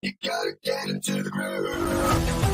You gotta get into the groove.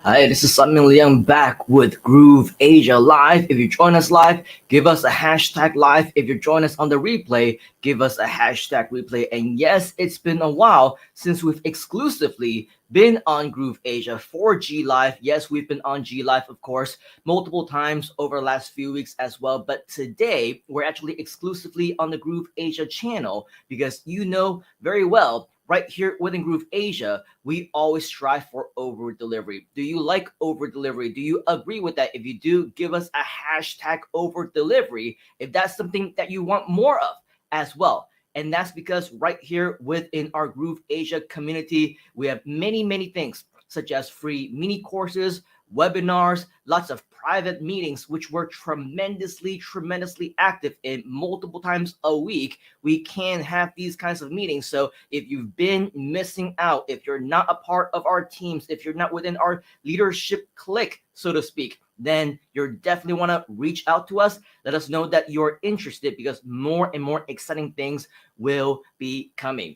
Hi, this is Sunmin Liang back with GrooveAsia Live. If you join us live, give us a hashtag live. If you join us on the replay, give us a hashtag replay. And yes, it's been a while since we've exclusively been on GrooveAsia for G Live. Yes, we've been on G Live, of course, multiple times over the last few weeks as well. But today, we're actually exclusively on the GrooveAsia channel because you know very well right here within GrooveAsia, we always strive for over delivery. Do you like over delivery? Do you agree with that? If you do, give us a hashtag over delivery if that's something that you want more of as well. And that's because right here within our GrooveAsia community, we have many things such as free mini courses, webinars, lots of private meetings, which we're tremendously active in multiple times a week. We can have these kinds of meetings. So if you've been missing out, if you're not a part of our teams, if you're not within our leadership clique, so to speak, then you're definitely want to reach out to us. Let us know that you're interested because more and more exciting things will be coming.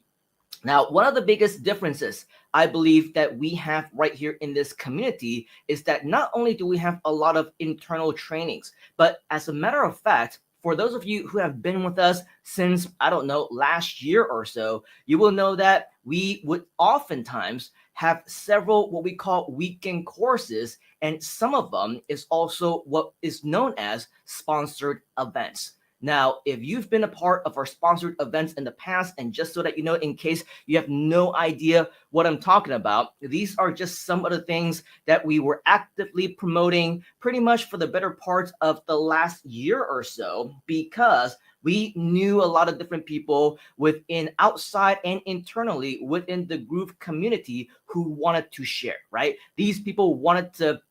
Now, one of the biggest differences I believe that we have right here in this community is that not only do we have a lot of internal trainings, but as a matter of fact, for those of you who have been with us since, I don't know, last year or so, you will know that we would oftentimes have several what we call weekend courses, and some of them is also what is known as sponsored events. Now, if you've been a part of our sponsored events in the past, and just so that you know, in case you have no idea what I'm talking about, these are just some of the things that we were actively promoting pretty much for the better part of the last year or so, because we knew a lot of different people within outside and internally within the Groove community who wanted to share, right? These people wanted to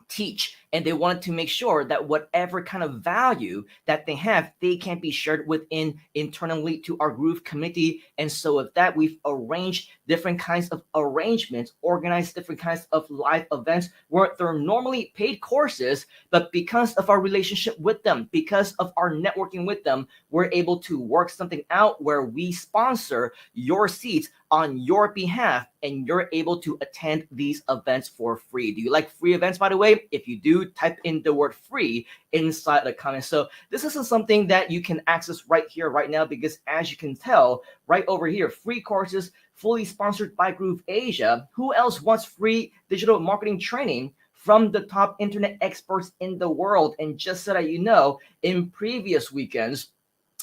teach, and they wanted to make sure that whatever kind of value that they have, they can be shared within internally to our Groove community. And so with that, we've arranged different kinds of arrangements, organized different kinds of live events where they're normally paid courses, but because of our relationship with them, because of our networking with them, we're able to work something out where we sponsor your seats on your behalf, and you're able to attend these events for free. Do you like free events, by the way? If you do, type in the word free inside the comments. So this isn't something that you can access right here, right now, because as you can tell, right over here, free courses, fully sponsored by GrooveAsia. Who else wants free digital marketing training from the top internet experts in the world? And just so that you know, in previous weekends,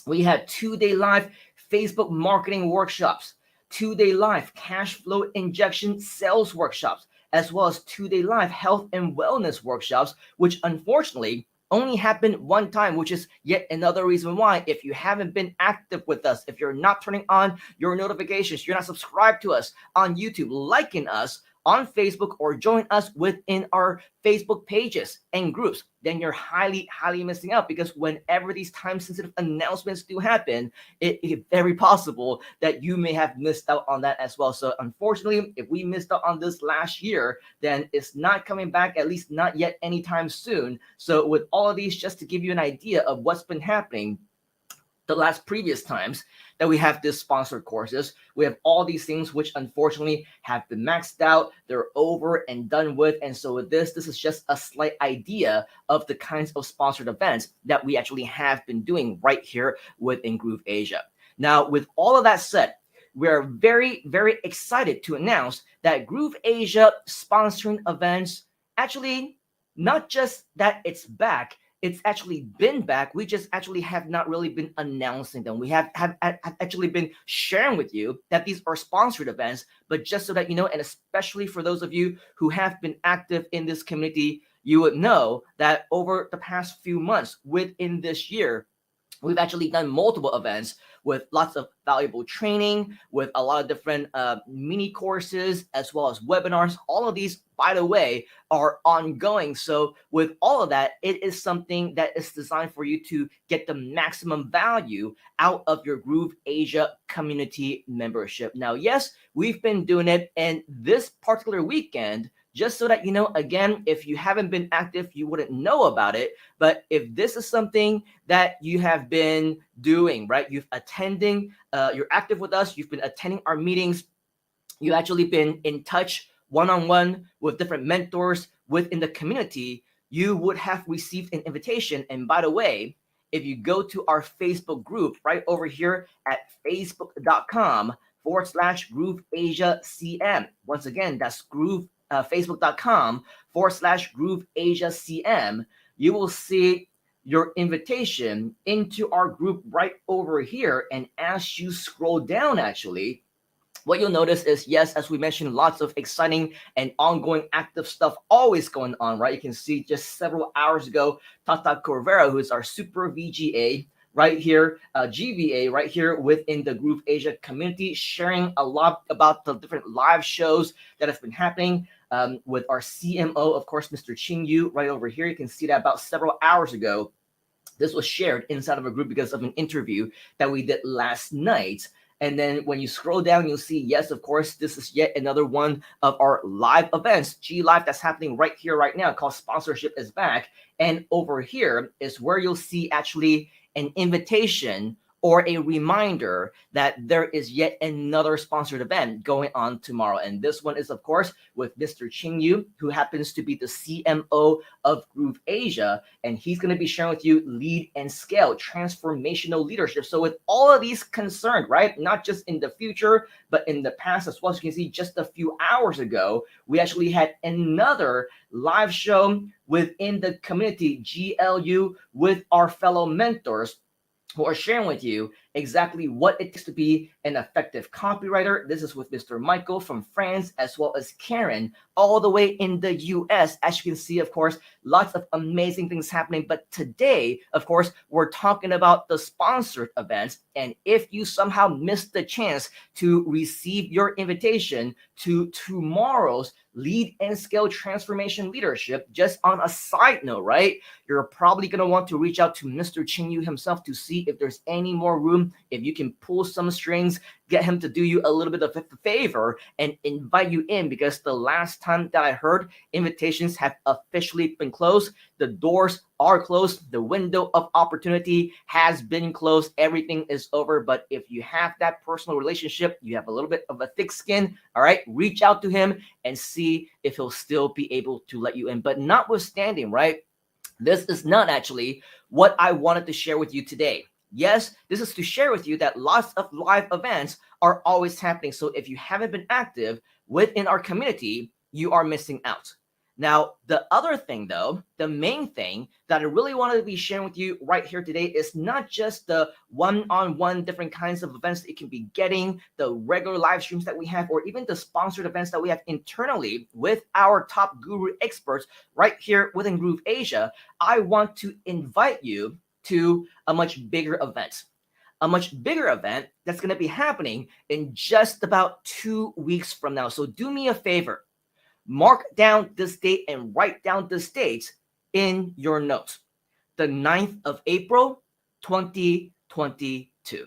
we had 2-day live Facebook marketing workshops, 2-day live cash flow injection sales workshops, as well as 2-day live health and wellness workshops, which unfortunately only happened one time, which is yet another reason why, if you haven't been active with us, if you're not turning on your notifications, you're not subscribed to us on YouTube, liking us on Facebook, or join us within our Facebook pages and groups, then you're highly missing out, because whenever these time-sensitive announcements do happen, it is very possible that you may have missed out on that as well. So unfortunately, if we missed out on this last year, then it's not coming back, at least not yet anytime soon. So with all of these, just to give you an idea of what's been happening the last previous times that we have this sponsored courses, we have all these things which unfortunately have been maxed out, they're over and done with. And so with this is just a slight idea of the kinds of sponsored events that we actually have been doing right here within GrooveAsia. Now, with all of that said, we're very excited to announce that GrooveAsia sponsoring events, actually not just that it's back, it's actually been back. We just actually have not really been announcing them. We have actually been sharing with you that these are sponsored events, but just so that you know, and especially for those of you who have been active in this community, you would know that over the past few months within this year, we've actually done multiple events with lots of valuable training, with a lot of different mini courses, as well as webinars. All of these, by the way, are ongoing. So with all of that, it is something that is designed for you to get the maximum value out of your GrooveAsia community membership. Now, yes, we've been doing it, and this particular weekend, just so that you know, again, if you haven't been active, you wouldn't know about it. But if this is something that you have been doing, right, you're active with us, you've been attending our meetings, you've actually been in touch one-on-one with different mentors within the community, you would have received an invitation. And by the way, if you go to our Facebook group right over here at facebook.com/GrooveAsiaCM, once again, that's facebook.com/GrooveAsiaCM, you will see your invitation into our group right over here. And as you scroll down, actually, what you'll notice is, yes, as we mentioned, lots of exciting and ongoing active stuff always going on, right? You can see just several hours ago, Tata Corvera, who is our super VGA right here, GVA right here within the GrooveAsia community, sharing a lot about the different live shows that have been happening with our CMO, of course, Mr. Ching Yu, right over here. You can see that about several hours ago. This was shared inside of a group because of an interview that we did last night. And then when you scroll down, you'll see, yes, of course, this is yet another one of our live events, G Live, that's happening right here, right now, called Sponsorship is Back. And over here is where you'll see actually an invitation or a reminder that there is yet another sponsored event going on tomorrow. And this one is, of course, with Mr. Ching Yu, who happens to be the CMO of GrooveAsia, and he's going to be sharing with you lead and scale, transformational leadership. So with all of these concerned, right, not just in the future, but in the past as well, as you can see, just a few hours ago, we actually had another live show within the community, GLU, with our fellow mentors who are sharing with you exactly what it takes to be an effective copywriter. This is with Mr. Michael from France, as well as Karen, all the way in the US. As you can see, of course, lots of amazing things happening. But today, of course, we're talking about the sponsored events. And if you somehow missed the chance to receive your invitation to tomorrow's Lead and Scale Transformation Leadership, just on a side note, right? You're probably going to want to reach out to Mr. Ching Yu himself to see if there's any more room, if you can pull some strings, get him to do you a little bit of a favor and invite you in, because the last time that I heard, invitations have officially been closed. The doors are closed. The window of opportunity has been closed. Everything is over. But if you have that personal relationship, you have a little bit of a thick skin, all right, reach out to him and see if he'll still be able to let you in. But notwithstanding, right, this is not actually what I wanted to share with you today. Yes, this is to share with you that lots of live events are always happening. So if you haven't been active within our community, you are missing out. Now, the other thing, though, the main thing that I really wanted to be sharing with you right here today is not just the one-on-one different kinds of events that you can be getting, the regular live streams that we have, or even the sponsored events that we have internally with our top guru experts right here within GrooveAsia. I want to invite you to a much bigger event. A much bigger event that's going to be happening in just about 2 weeks from now. So do me a favor. Mark down this date and write down this date in your notes. The 9th of April, 2022.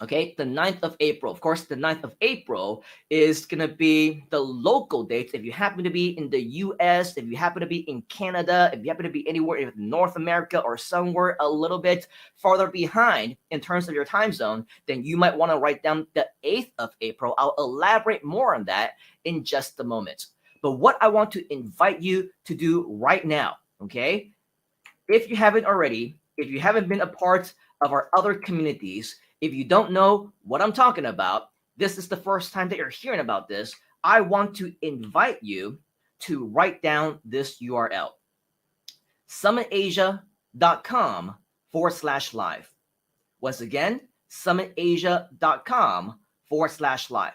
Okay, the 9th of April. Of course, the 9th of April is going to be the local dates. If you happen to be in the US, if you happen to be in Canada, if you happen to be anywhere in North America or somewhere a little bit farther behind in terms of your time zone, then you might want to write down the 8th of April. I'll elaborate more on that in just a moment. But what I want to invite you to do right now, okay, if you haven't already, if you haven't been a part of our other communities, if you don't know what I'm talking about, this is the first time that you're hearing about this, I want to invite you to write down this URL, summitasia.com/live. Once again, summitasia.com/live.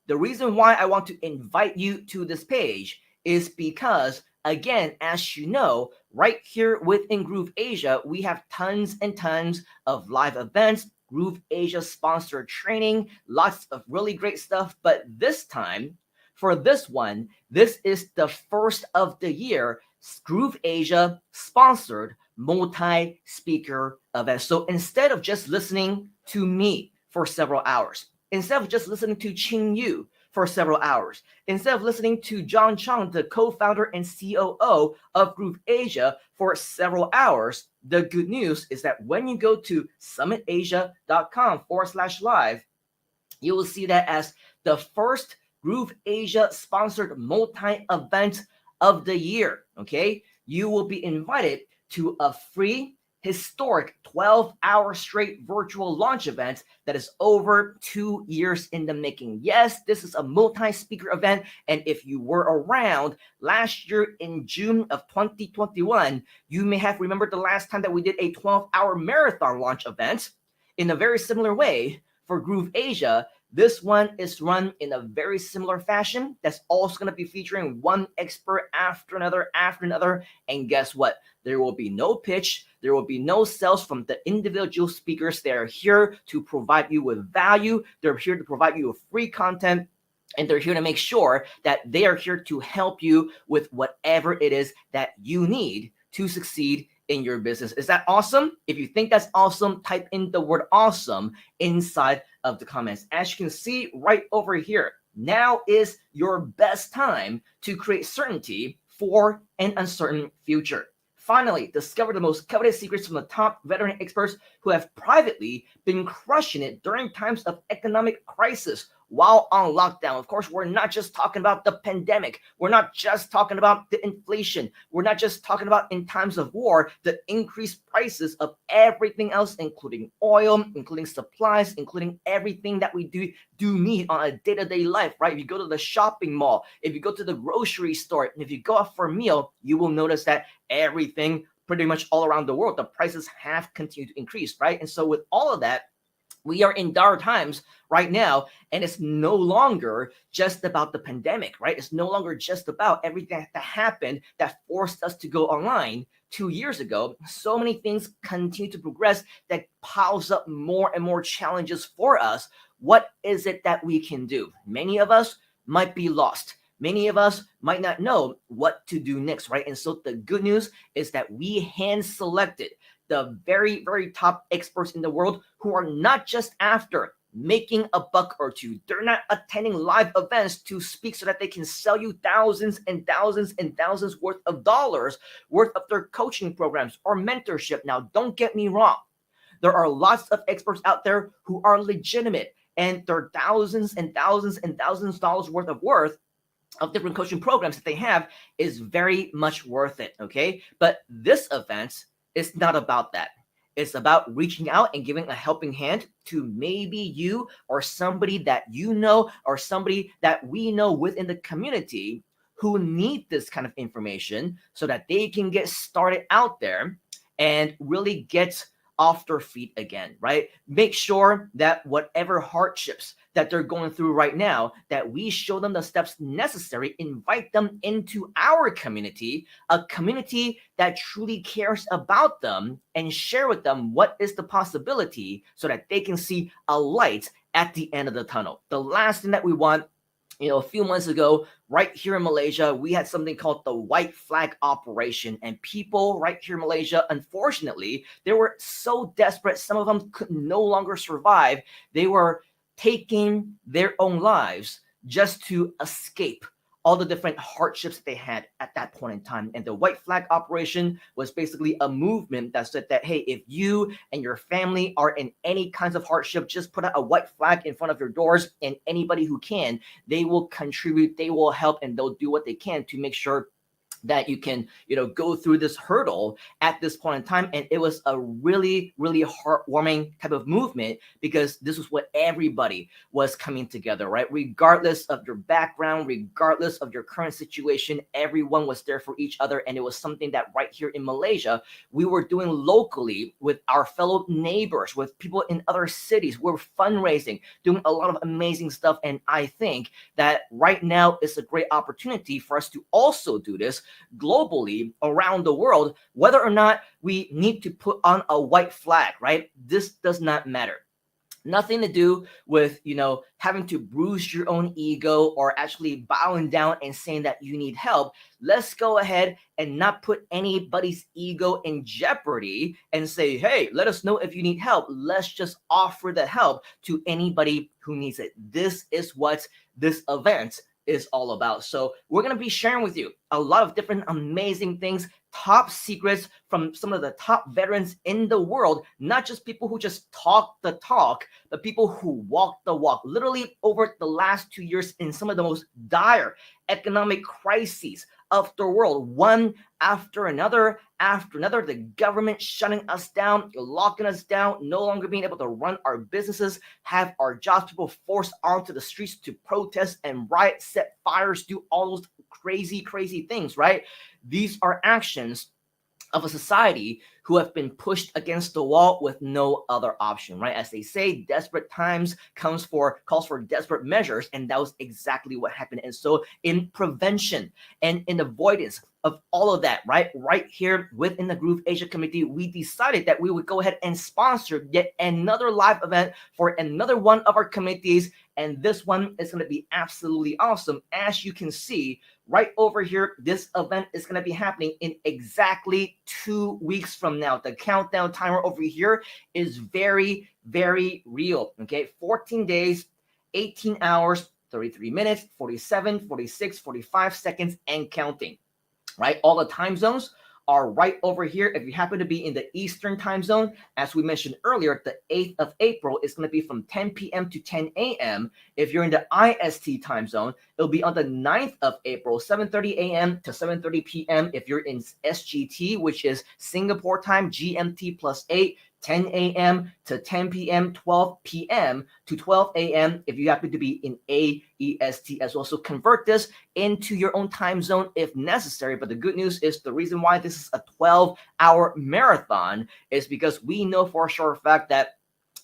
The reason why I want to invite you to this page is because, again, as you know, right here within GrooveAsia, we have tons and tons of live events, GrooveAsia sponsored training, lots of really great stuff. But this time, for this one, this is the first of the year GrooveAsia sponsored multi-speaker event. So instead of just listening to me for several hours, instead of just listening to Qing Yu for several hours, instead of listening to John Chang, the co-founder and COO of GrooveAsia, for several hours, the good news is that when you go to summitasia.com/live, you will see that as the first GrooveAsia sponsored multi-event of the year. Okay, you will be invited to a free historic 12-hour straight virtual launch event that is over 2 years in the making. Yes, this is a multi-speaker event, and if you were around last year in June of 2021, you may have remembered the last time that we did a 12-hour marathon launch event. In a very similar way, for GrooveAsia, this one is run in a very similar fashion. That's also going to be featuring one expert after another, and guess what? There will be no pitch. There will be no sales from the individual speakers. They are here to provide you with value. They're here to provide you with free content. And they're here to make sure that they are here to help you with whatever it is that you need to succeed in your business. Is that awesome? If you think that's awesome, type in the word awesome inside of the comments. As you can see right over here, now is your best time to create certainty for an uncertain future. Finally, discover the most coveted secrets from the top veteran experts who have privately been crushing it during times of economic crisis while on lockdown. Of course, we're not just talking about the pandemic. We're not just talking about the inflation. We're not just talking about in times of war, the increased prices of everything else, including oil, including supplies, including everything that we do need on a day-to-day life, right? If you go to the shopping mall, if you go to the grocery store, and if you go out for a meal, you will notice that everything pretty much all around the world, the prices have continued to increase, right? And so with all of that, we are in dire times right now, and it's no longer just about the pandemic, right? It's no longer just about everything that happened that forced us to go online 2 years ago. So many things continue to progress that piles up more and more challenges for us. What is it that we can do? Many of us might be lost. Many of us might not know what to do next, right? And so the good news is that we hand selected the very, very top experts in the world who are not just after making a buck or two. They're not attending live events to speak so that they can sell you thousands and thousands and thousands worth of dollars worth of their coaching programs or mentorship. Now, don't get me wrong. There are lots of experts out there who are legitimate, and there are thousands and thousands and thousands of dollars worth of different coaching programs that they have is very much worth it, okay? But this event is not about that. It's about reaching out and giving a helping hand to maybe you or somebody that you know or somebody that we know within the community who need this kind of information so that they can get started out there and really get off their feet again, right? Make sure that whatever hardships that they're going through right now, that we show them the steps necessary, invite them into our community, a community that truly cares about them, and share with them what is the possibility so that they can see a light at the end of the tunnel. The last thing that we want, a few months ago, right here in Malaysia, we had something called the white flag operation. And people right here in Malaysia, unfortunately, they were so desperate. Some of them could no longer survive. They were taking their own lives just to escape all the different hardships that they had at that point in time. And the white flag operation was basically a movement that said that, hey, if you and your family are in any kinds of hardship, just put out a white flag in front of your doors, and anybody who can, they will contribute, they will help, and they'll do what they can to make sure that you can, go through this hurdle at this point in time. And it was a really, really heartwarming type of movement because this was what everybody was coming together, right? Regardless of your background, regardless of your current situation, everyone was there for each other. And it was something that right here in Malaysia, we were doing locally with our fellow neighbors, with people in other cities. We're fundraising, doing a lot of amazing stuff. And I think that right now is a great opportunity for us to also do this globally around the world, whether or not we need to put on a white flag, right? This does not matter. Nothing to do with, having to bruise your own ego or actually bowing down and saying that you need help. Let's go ahead and not put anybody's ego in jeopardy and say, hey, let us know if you need help. Let's just offer the help to anybody who needs it. This is what this event is all about. So we're going to be sharing with you a lot of different amazing things, top secrets from some of the top veterans in the world, not just people who just talk the talk, but people who walk the walk. Literally over the last 2 years in some of the most dire economic crises of the world, one after another, the government shutting us down, locking us down, no longer being able to run our businesses, have our jobs, people forced onto the streets to protest and riot, set fires, do all those crazy things, right? These are actions of a society who have been pushed against the wall with no other option, right? As they say, desperate times calls for desperate measures, and that was exactly what happened. And so, in prevention and in avoidance of all of that, right here within the GrooveAsia community, we decided that we would go ahead and sponsor yet another live event for another one of our communities, and this one is going to be absolutely awesome. As you can see right over here, this event is going to be happening in exactly 2 weeks from now. The countdown timer over here is very real. Okay, 14 days, 18 hours, 33 minutes, 47, 46, 45 seconds, and counting. Right, all the time zones are right over here. If you happen to be in the Eastern time zone, as we mentioned earlier, the 8th of April is going to be from 10 p.m. to 10 a.m. If you're in the IST time zone, it'll be on the 9th of April, 7:30 a.m. to 7:30 p.m. If you're in SGT, which is Singapore time, GMT plus 8, 10 a.m. to 10 p.m., 12 p.m. to 12 a.m. if you happen to be in AEST as well. So convert this into your own time zone if necessary. But the good news is the reason why this is a 12-hour marathon is because we know for a sure fact that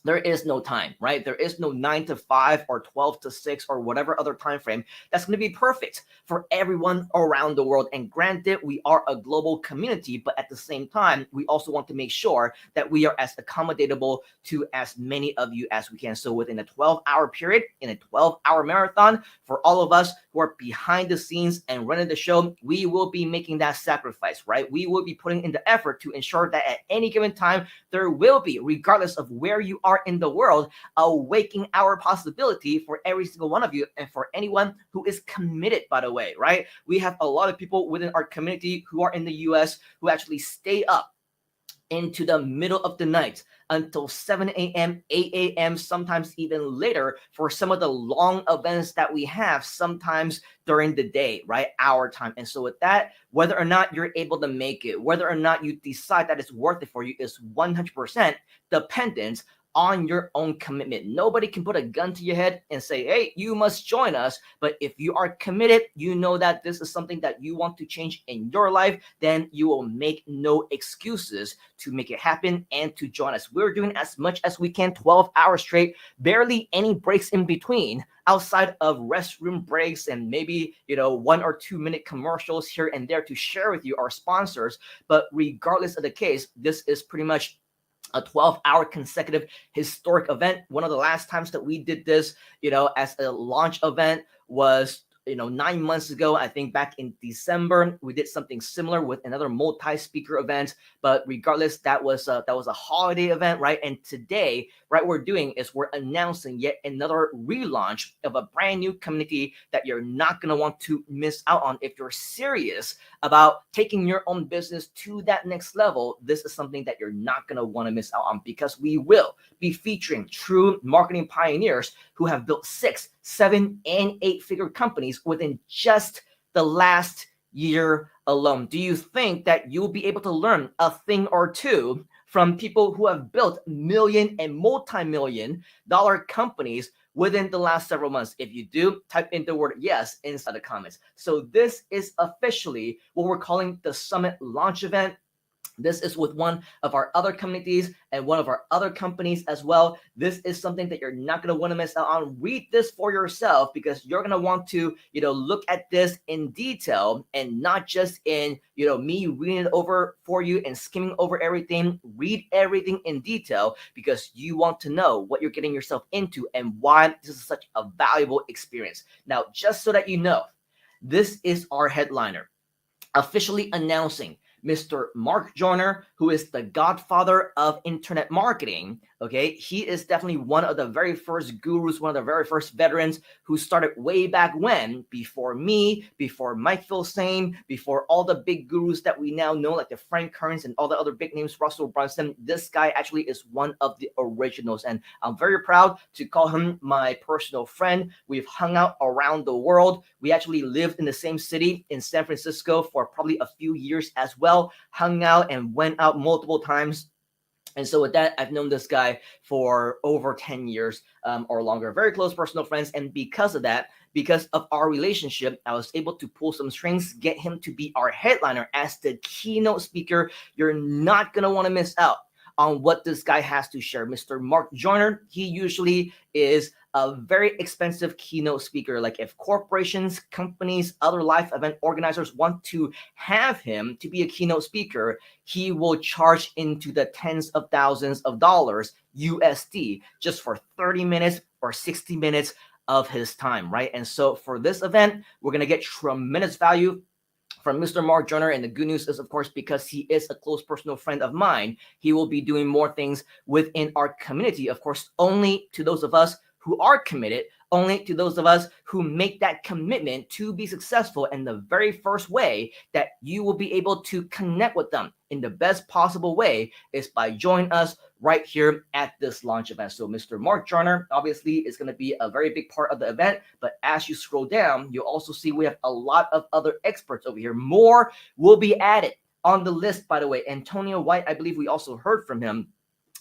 there is no time, right? There is no 9 to 5 or 12 to 6 or whatever other time frame that's going to be perfect for everyone around the world. And granted, we are a global community, but at the same time, we also want to make sure that we are as accommodatable to as many of you as we can. So within a 12-hour period, in a 12-hour marathon, for all of us who are behind the scenes and running the show, we will be making that sacrifice, right? We will be putting in the effort to ensure that at any given time, there will be, regardless of where you are in the world, a waking hour possibility for every single one of you and for anyone who is committed, by the way, right? We have a lot of people within our community who are in the US who actually stay up into the middle of the night until 7 a.m., 8 a.m., sometimes even later for some of the long events that we have, sometimes during the day, right? Our time. And so with that, whether or not you're able to make it, whether or not you decide that it's worth it for you is 100% dependent on your own commitment. Nobody can put a gun to your head and say, hey, you must join us. But if you are committed, you know that this is something that you want to change in your life, then you will make no excuses to make it happen and to join us. We're doing as much as we can, 12 hours straight, barely any breaks in between outside of restroom breaks and maybe 1 or 2 minute commercials here and there to share with you our sponsors. But regardless of the case, this is pretty much a 12-hour consecutive historic event. One of the last times that we did this, as a launch event was 9 months ago. I think back in December, we did something similar with another multi-speaker event. But regardless, that was a holiday event, right? And today, right, we're announcing yet another relaunch of a brand new community that you're not going to want to miss out on. If you're serious about taking your own business to that next level, this is something that you're not going to want to miss out on, because we will be featuring true marketing pioneers who have built 6, 7, and 8-figure companies within just the last year alone. Do you think that you'll be able to learn a thing or two from people who have built million and multi-million dollar companies within the last several months? If you do, type in the word yes inside the comments. So this is officially what we're calling the Summit launch event. This is with one of our other communities and one of our other companies as well. This is something that you're not going to want to miss out on. Read this for yourself because you're going to want to, look at this in detail and not just in, me reading it over for you and skimming over everything. Read everything in detail because you want to know what you're getting yourself into and why this is such a valuable experience. Now, just so that you know, this is our headliner officially announcing Mr. Mark Joyner, who is the godfather of internet marketing. Okay, he is definitely one of the very first gurus, one of the very first veterans who started way back when, before me, before Mike Filsaime, before all the big gurus that we now know, like the Frank Kerns and all the other big names, Russell Brunson. This guy actually is one of the originals, and I'm very proud to call him my personal friend. We've hung out around the world. We actually lived in the same city in San Francisco for probably a few years as well, hung out and went out multiple times. And so with that, I've known this guy for over 10 years or longer, very close personal friends. And because of that, because of our relationship, I was able to pull some strings, get him to be our headliner as the keynote speaker. You're not going to want to miss out on what this guy has to share. Mr. Mark Joyner, he usually is a very expensive keynote speaker. Like if corporations, companies, other live event organizers want to have him to be a keynote speaker, he will charge into the tens of thousands of dollars USD just for 30 minutes or 60 minutes of his time, right? And so for this event, we're going to get tremendous value from Mr. Mark Joyner. And the good news is, of course, because he is a close personal friend of mine, he will be doing more things within our community, of course, only to those of us who are committed, only to those of us who make that commitment to be successful. And the very first way that you will be able to connect with them in the best possible way is by joining us right here at this launch event. So Mr. Mark Joyner obviously is going to be a very big part of the event, but as you scroll down, you'll also see we have a lot of other experts over here. More will be added on the list, by the way. Antonio White, I believe we also heard from him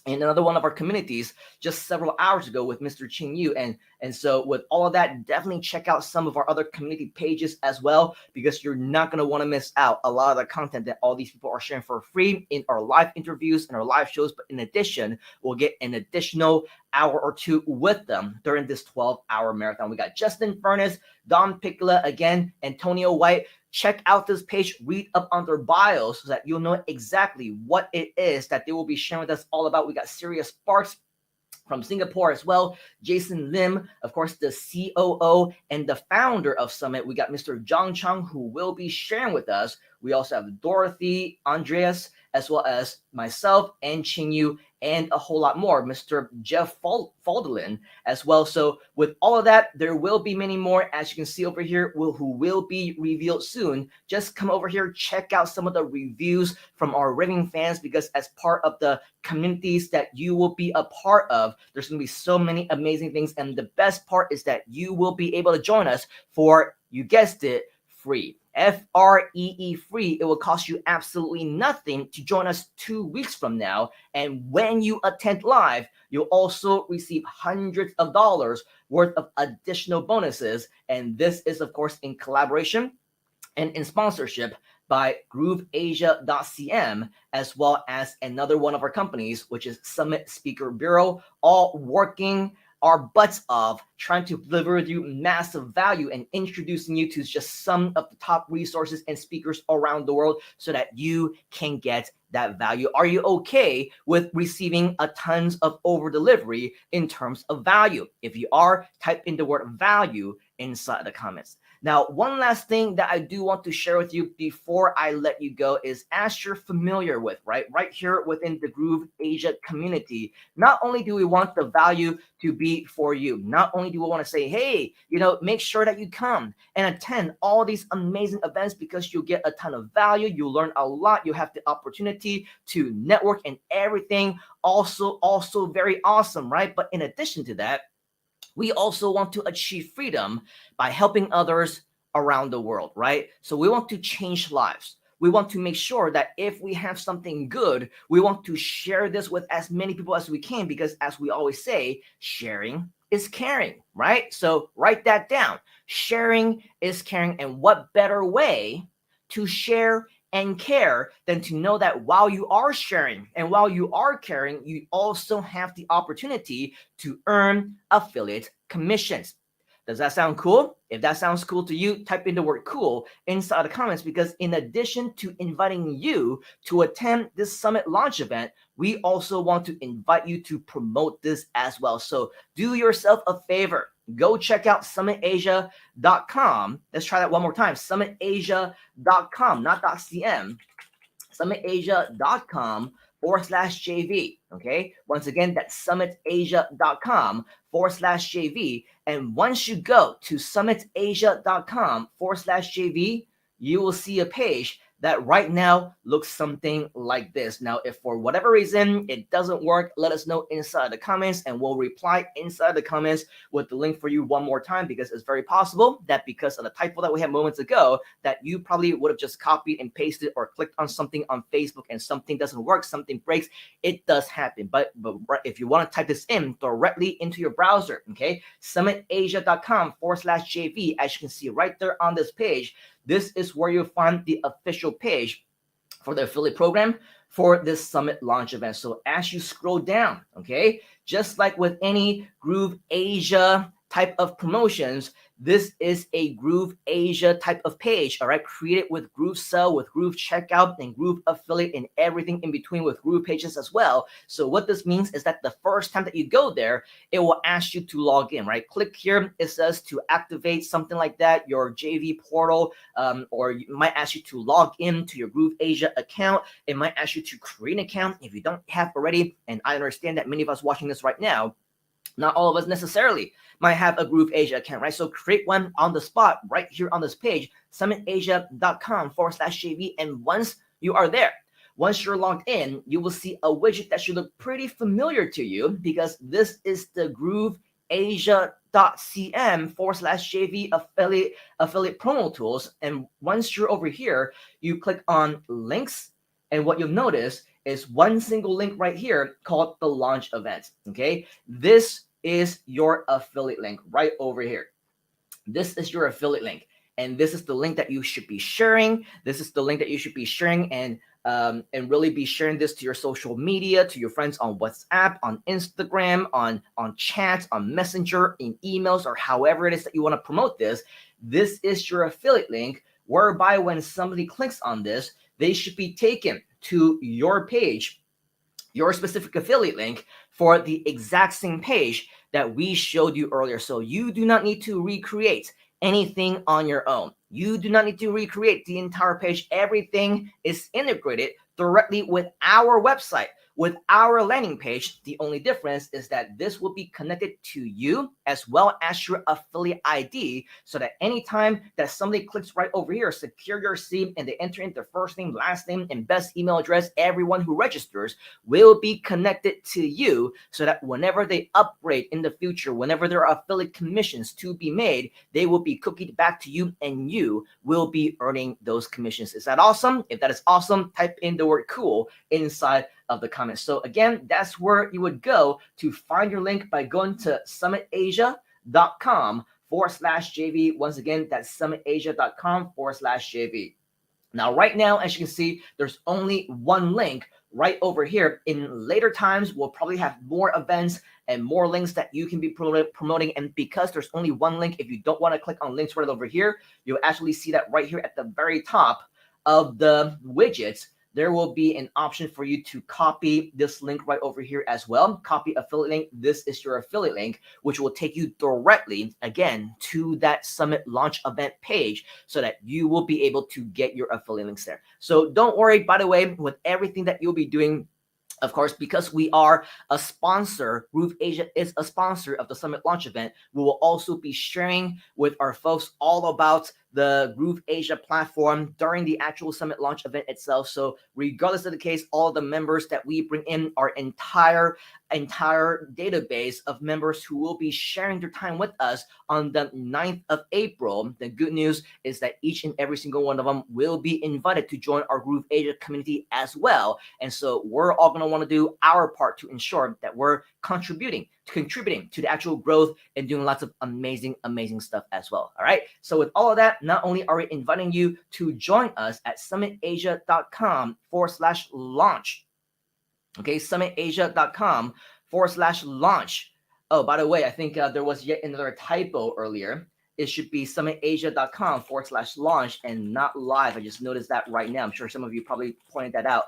in another one of our communities just several hours ago with Mr. Qing Yu. And so with all of that, definitely check out some of our other community pages as well, because you're not going to want to miss out a lot of the content that all these people are sharing for free in our live interviews and our live shows. But in addition, we'll get an additional hour or two with them during this 12-hour marathon. We got Justin Furness, Don Piccola, again, Antonio White. Check out this page, read up on their bios so that you'll know exactly what it is that they will be sharing with us all about. We got Sirius Sparks from Singapore as well. Jason Lim, of course, the COO and the founder of Summit. We got Mr. John Chung, who will be sharing with us. We also have Dorothy, Andreas, as well as myself and Qing Yu, and a whole lot more. Mr. Jeff Faldelin as well. So with all of that, there will be many more, as you can see over here, who will be revealed soon. Just come over here, check out some of the reviews from our raving fans, because as part of the communities that you will be a part of, there's going to be so many amazing things. And the best part is that you will be able to join us for, you guessed it, free. Free, free. It will cost you absolutely nothing to join us 2 weeks from now. And when you attend live, you'll also receive hundreds of dollars worth of additional bonuses. And this is, of course, in collaboration and in sponsorship by GrooveAsia.cm, as well as another one of our companies, which is Summit Speaker Bureau, all working our butts off trying to deliver you massive value and introducing you to just some of the top resources and speakers around the world so that you can get that value. Are you okay with receiving a tons of over delivery in terms of value? If you are, type in the word value inside the comments. Now, one last thing that I do want to share with you before I let you go is, as you're familiar with, right here within the GrooveAsia community, not only do we want the value to be for you, not only do we want to say, hey, make sure that you come and attend all these amazing events because you'll get a ton of value, you'll learn a lot, you have the opportunity to network and everything. Also very awesome, right? But in addition to that, we also want to achieve freedom by helping others around the world, right? So we want to change lives. We want to make sure that if we have something good, we want to share this with as many people as we can, because as we always say, sharing is caring, right? So write that down. Sharing is caring. And what better way to share and care than to know that while you are sharing and while you are caring, you also have the opportunity to earn affiliate commissions. Does that sound cool? If that sounds cool to you, type in the word cool inside the comments, because in addition to inviting you to attend this summit launch event, we also want to invite you to promote this as well. So do yourself a favor. Go check out summitasia.com. Let's try that one more time. Summitasia.com, not .cm. summitasia.com/JV. Okay. Once again, that's summitasia.com/JV. And once you go to summitasia.com/JV, you will see a page that right now looks something like this. Now, if for whatever reason it doesn't work, let us know inside the comments and we'll reply inside the comments with the link for you one more time, because it's very possible that because of the typo that we had moments ago, that you probably would have just copied and pasted or clicked on something on Facebook and something doesn't work, something breaks. It does happen. But if you want to type this in directly into your browser, okay, summitasia.com/JV, as you can see right there on this page, this is where you'll find the official page for the affiliate program for this summit launch event. So as you scroll down, okay, just like with any GrooveAsia type of promotions, this is a GrooveAsia type of page, all right, created with Groove Sell, with Groove Checkout, and Groove Affiliate, and everything in between with Groove Pages as well. So what this means is that the first time that you go there, it will ask you to log in, right? Click here. It says to activate something like that, your JV portal, or it might ask you to log in to your GrooveAsia account. It might ask you to create an account if you don't have already. And I understand that many of us watching this right now, not all of us necessarily might have a GrooveAsia account, right? So create one on the spot right here on this page, summitasia.com/JV. And once you are there, once you're logged in, you will see a widget that should look pretty familiar to you, because this is the GrooveAsia.cm/JV affiliate promo tools. And once you're over here, you click on links, and what you'll notice is one single link right here called the launch event. Okay, this is your affiliate link right over here. This is your affiliate link, and this is the link that you should be sharing. This is the link that you should be sharing, and really be sharing this to your social media, to your friends on WhatsApp, on Instagram, on chats, on Messenger, in emails, or however it is that you want to promote this. This is your affiliate link, whereby when somebody clicks on this, they should be taken to your page, your specific affiliate link, for the exact same page that we showed you earlier. So you do not need to recreate anything on your own. You do not need to recreate the entire page. Everything is integrated directly with our website, with our landing page. The only difference is that this will be connected to you as well as your affiliate ID, so that anytime that somebody clicks right over here, secure your seat, and they enter in their first name, last name, and best email address, everyone who registers will be connected to you, so that whenever they upgrade in the future, whenever there are affiliate commissions to be made, they will be cookied back to you, and you will be earning those commissions. Is that awesome? If that is awesome, type in the word cool inside of the comments. So again, that's where you would go to find your link, by going to summitasia.com/JV. Once again, that's summitasia.com/JV. Now, right now, as you can see, there's only one link right over here. In later times, we'll probably have more events and more links that you can be promoting. And because there's only one link, if you don't want to click on links right over here, you'll actually see that right here at the very top of the widgets, there will be an option for you to copy this link right over here as well. Copy affiliate link. This is your affiliate link, which will take you directly, again, to that summit launch event page, so that you will be able to get your affiliate links there. So don't worry, by the way, with everything that you'll be doing, of course, because we are a sponsor, GrooveAsia is a sponsor of the Summit launch event, we will also be sharing with our folks all about the GrooveAsia platform during the actual Summit launch event itself. So regardless of the case, all the members that we bring in, our entire database of members who will be sharing their time with us on the 9th of April. The good news is that each and every single one of them will be invited to join our GrooveAsia community as well. And so we're all going to want to do our part to ensure that we're contributing to the actual growth and doing lots of amazing stuff as well. All right. So with all of that, not only are we inviting you to join us at summitasia.com/launch. Okay, summitasia.com/launch. Oh, by the way, I think there was yet another typo earlier. It should be summitasia.com/launch and not live. I just noticed that right now. I'm sure some of you probably pointed that out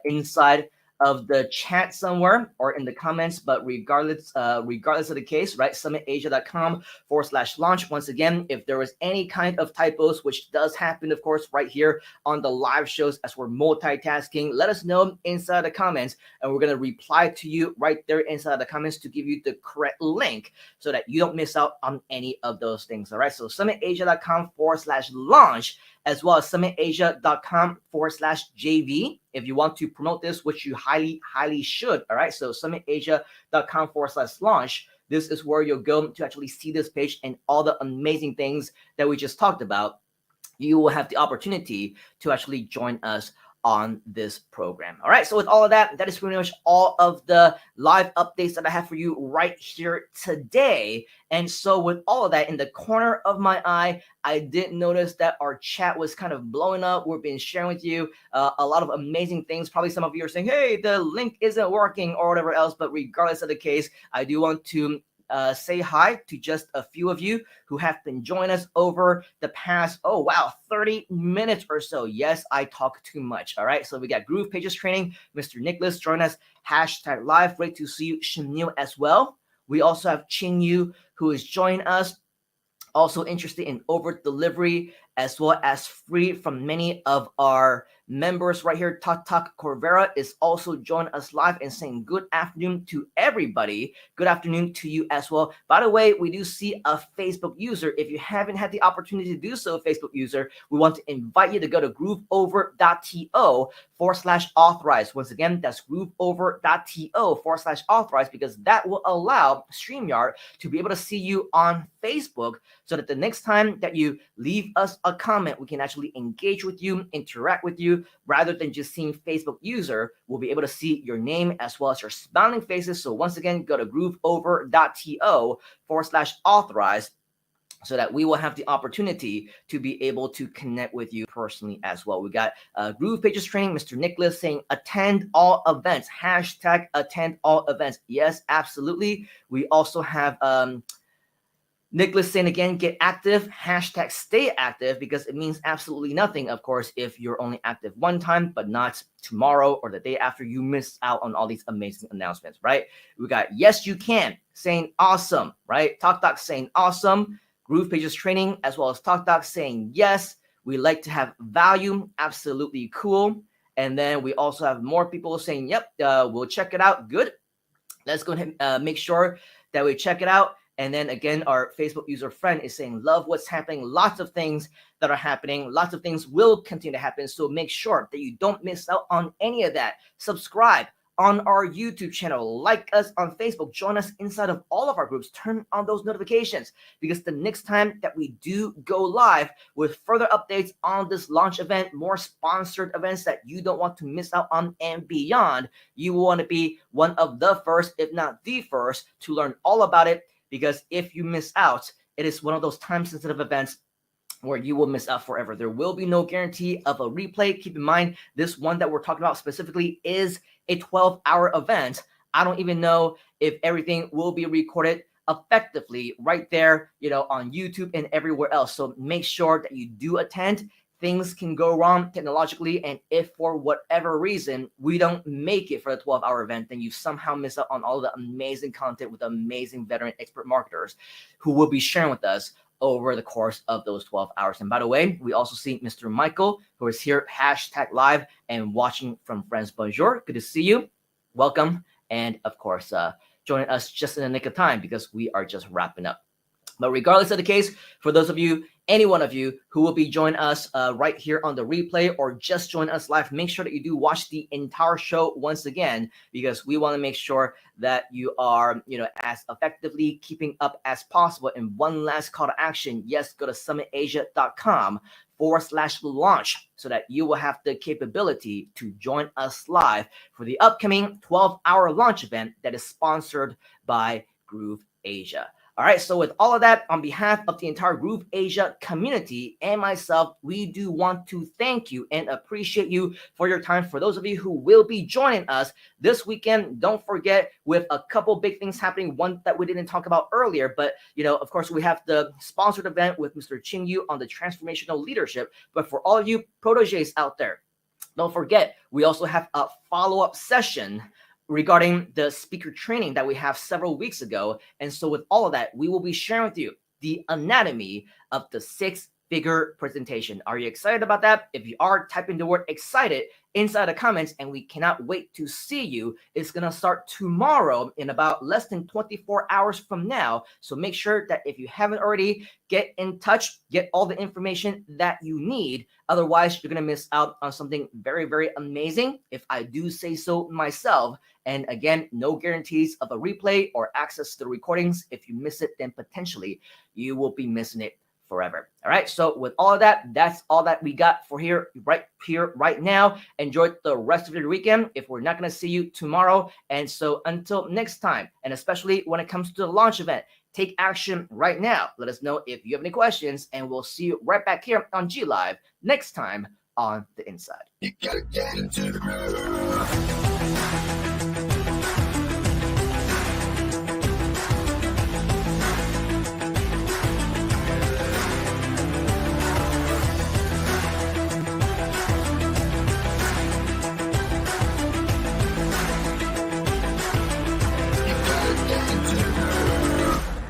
inside of the chat somewhere or in the comments, but regardless of the case, right, summitasia.com/launch. Once again, if there was any kind of typos, which does happen, of course, right here on the live shows as we're multitasking, let us know inside the comments, and we're going to reply to you right there inside the comments to give you the correct link so that you don't miss out on any of those things. All right, so summitasia.com/launch, as well as summitasia.com/JV if you want to promote this, which you highly should. All right, so summitasia.com/launch. This is where you'll go to actually see this page and all the amazing things that we just talked about. You will have the opportunity to actually join us on this program. All right, so with all of that, that is pretty much all of the live updates that I have for you right here today. And so with all of that, in the corner of my eye, I did notice that our chat was kind of blowing up. We've been sharing with you a lot of amazing things. Probably some of you are saying, hey, the link isn't working or whatever else. But regardless of the case, I do want to say hi to just a few of you who have been joining us over the past, 30 minutes or so. Yes, I talk too much. All right, so we got Groove Pages Training, Mr. Nicholas join us, #live. Great to see you, Shamil, as well. We also have Chin Yu, who is joining us, also interested in over delivery, as well as free from many of our members right here. Tak Corvera is also joining us live and saying good afternoon to everybody. Good afternoon to you as well. By the way, we do see a Facebook user. If you haven't had the opportunity to do so, Facebook user, we want to invite you to go to grooveover.to/authorize. Once again, that's grooveover.to/authorize, because that will allow StreamYard to be able to see you on Facebook, so that the next time that you leave us a comment, we can actually engage with you, interact with you, rather than just seeing Facebook user. We'll be able to see your name as well as your smiling faces. So once again, go to grooveover.to/authorize, so that we will have the opportunity to be able to connect with you personally as well. We got Groove Pages Training, Mr. Nicholas saying attend all events, #attend all events. Yes, absolutely. We also have Nicholas saying again, get active, #stay active, because it means absolutely nothing, of course, if you're only active one time, but not tomorrow or the day after. You miss out on all these amazing announcements, right? We got Yes You Can saying awesome, right? Talk saying awesome. Groove Pages Training, as well as Talk saying yes. We like to have value, absolutely cool. And then we also have more people saying, yep, we'll check it out. Good. Let's go ahead and make sure that we check it out. And then again, our Facebook user friend is saying, love what's happening. Lots of things that are happening. Lots of things will continue to happen. So make sure that you don't miss out on any of that. Subscribe on our YouTube channel. Like us on Facebook. Join us inside of all of our groups. Turn on those notifications, because the next time that we do go live with further updates on this launch event, more sponsored events that you don't want to miss out on and beyond, you will want to be one of the first, if not the first, to learn all about it. Because if you miss out, it is one of those time-sensitive events where you will miss out forever. There will be no guarantee of a replay. Keep in mind, this one that we're talking about specifically is a 12-hour event. I don't even know if everything will be recorded effectively right there, on YouTube and everywhere else. So make sure that you do attend. Things can go wrong technologically, and if for whatever reason we don't make it for the 12-hour event, then you somehow miss out on all the amazing content with amazing veteran expert marketers who will be sharing with us over the course of those 12 hours. And by the way, we also see Mr. Michael, who is here, #live and watching from France. Bonjour, good to see you. Welcome. And of course, joining us just in the nick of time, because we are just wrapping up. But regardless of the case, for those of you, any one of you who will be joining us right here on the replay or just join us live, make sure that you do watch the entire show once again, because we want to make sure that you are, as effectively keeping up as possible. And one last call to action. Yes, go to summitasia.com/launch, so that you will have the capability to join us live for the upcoming 12-hour launch event that is sponsored by GrooveAsia. All right, so with all of that, on behalf of the entire GrooveAsia community and myself, we do want to thank you and appreciate you for your time. For those of you who will be joining us this weekend, don't forget, with a couple big things happening, one that we didn't talk about earlier, but of course, we have the sponsored event with Mr. Qing Yu on the transformational leadership. But for all of you proteges out there, don't forget, we also have a follow-up session regarding the speaker training that we have several weeks ago. And so with all of that, we will be sharing with you the anatomy of the six-figure presentation. Are you excited about that? If you are, type in the word excited inside the comments, and we cannot wait to see you. It's going to start tomorrow in about less than 24 hours from now. So make sure that if you haven't already, get in touch, get all the information that you need. Otherwise, you're going to miss out on something very, very amazing, if I do say so myself. And again, no guarantees of a replay or access to the recordings. If you miss it, then potentially you will be missing it forever. All right. So with all of that, that's all that we got for right now. Enjoy the rest of your weekend if we're not going to see you tomorrow. And so until next time, and especially when it comes to the launch event, take action right now. Let us know if you have any questions, and we'll see you right back here on G Live next time on The Inside. You gotta get into the groove.